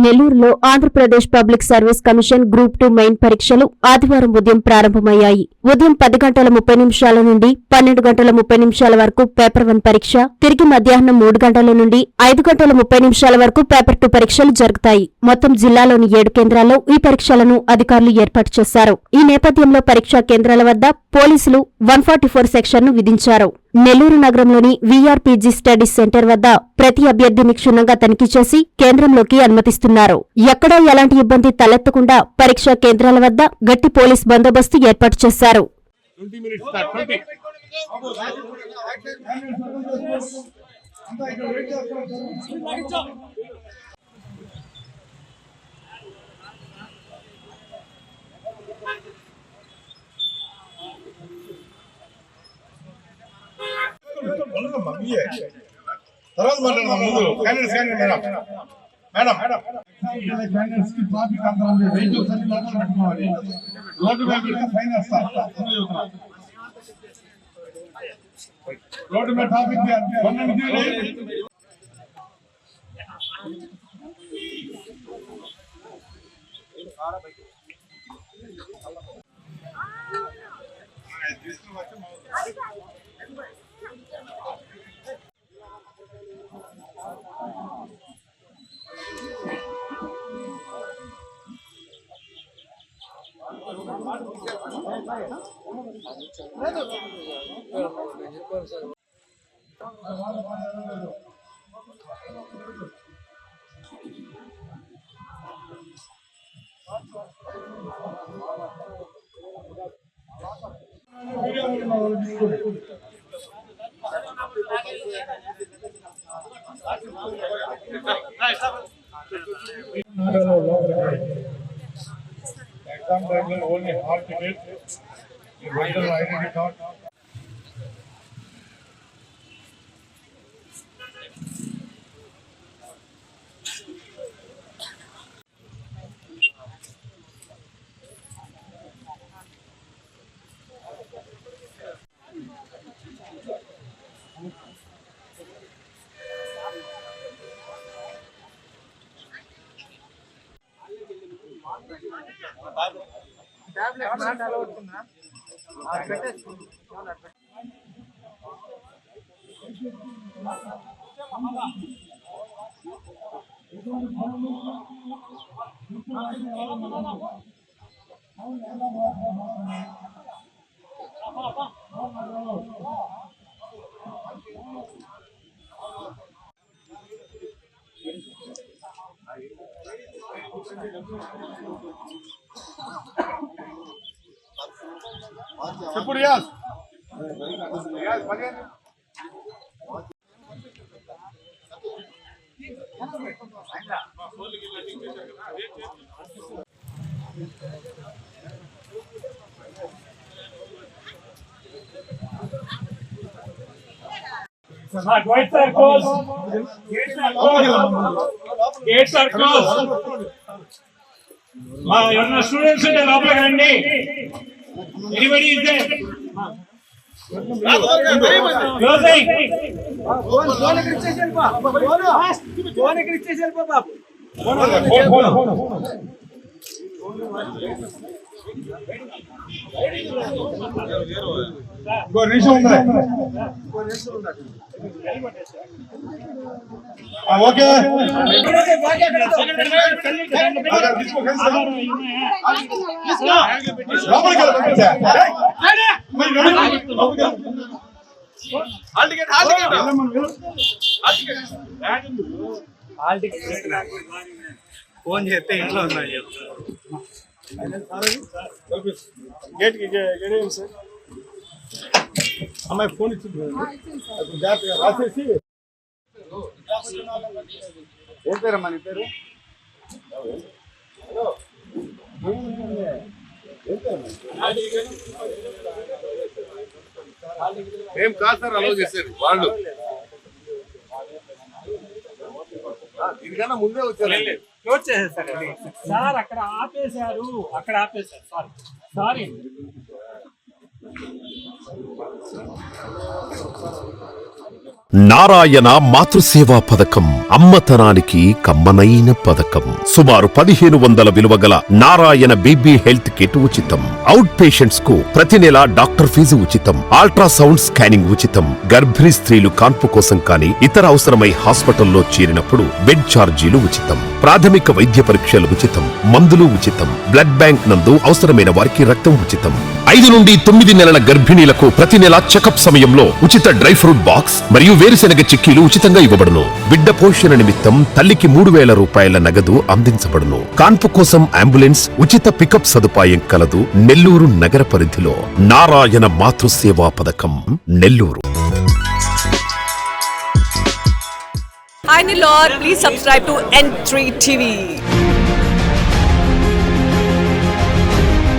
నెల్లూరులో Andhra Pradesh public service commission group 2 main పరీక్షలు ఆదివారం ఉదయం ప్రారంభమయ్యాయి. ఉదయం 10:30 నుండి 12:30 వరకు పేపర్ 1 పరీక్ష, తిరిగి మధ్యాహ్నం 3 గంటల నుండి 5:30 వరకు పేపర్ 2 పరీక్షలు జరుగుతాయి. మొత్తం జిల్లాలోని 7 కేంద్రాల్లో ఈ పరీక్షలను అధికారులు ఏర్పాటు చేశారు. ఈ నేపథ్యంలో పరీక్షా కేంద్రాల వద్ద పోలీసులు 144 సెక్షన్ను విధించారు. నెల్లూరు నగరంలోని వీఆర్పీజీ స్టడీస్ సెంటర్ వద్ద ప్రతి అభ్యర్థిని క్షుణ్ణంగా తనిఖీ చేసి కేంద్రంలోకి అనుమతిస్తున్నారు. ఎక్కడా ఎలాంటి ఇబ్బంది తలెత్తకుండా పరీక్షా కేంద్రాల వద్ద గట్టి పోలీస్ బందోబస్తు ఏర్పాటు చేశారు. తర్వాత మాట్లాడదాం. ముందు క్యాండిడేట్స్ మేడం క్యాండిడేట్స్ కి ట్రాఫిక్ అంతరం వెహికల్స్ అన్ని లోపల పెట్టుకోవాలి. రోడ్డు మీద పెడితే ఫైన్ వేస్తారు. రోడ్డు మీద traffic exam time only hall ticket, original identity card. Super yes. Yes, again. Gates are closed. Gates are closed. Your students in the lobby and anybody is there? Closing. Okay. Phone చేస్తే ఇంట్లో ఉన్నాయి gate sir అమ్మాయి phone ఇచ్చింది రాసేసి. ఏం పేరమ్మా నీ పేరు? ఏం కాదు సార్ అలౌ చేసేది వాళ్ళు. దీనికన్నా ముందే వచ్చారు. క్లోజ్ చేసేసారు సార్. అక్కడ ఆపేశారు. సారీ. నారాయణ మాతృసేవా పథకం అమ్మతనానికి కమ్మనైన పథకం. సుమారు 1500 విలువ గల నారాయణ బేబీ హెల్త్ కిట్ ఉచితం. అవుట్ పేషెంట్స్ కు ప్రతి నెల డాక్టర్ ఫీజు ఉచితం. అల్ట్రాసౌండ్ స్కానింగ్ ఉచితం. గర్భిణీ స్త్రీలు కాన్పు కోసం కానీ ఇతర అవసరమై హాస్పిటల్లో చేరినప్పుడు బెడ్ ఛార్జీలు ఉచితం. ప్రాథమిక వైద్య పరీక్షలు ఉచితం. మందులు ఉచితం. బ్లడ్ బ్యాంక్ నందు అవసరమైన వారికి రక్తం ఉచితం. 5 నుండి 9 నెలల గర్భిణీలకు ప్రతి నెల చెకప్ సమయంలో ఉచిత డ్రై ఫ్రూట్ బాక్స్ మరియు వేరుశెనగ చిక్కీలు ఉచితంగా ఇవ్వబడును. బిడ్డ పోషణ నిమిత్తం తల్లికి 3000 రూపాయల నగదు అందించబడును. కాన్పు కోసం అంబులెన్స్ ఉచిత పికప్ సదుపాయం కలదు. నెల్లూరు నగర పరిధిలో నారాయణ మాతృసేవా పథకం Nellore. Hi Nilor, please subscribe to N3 TV.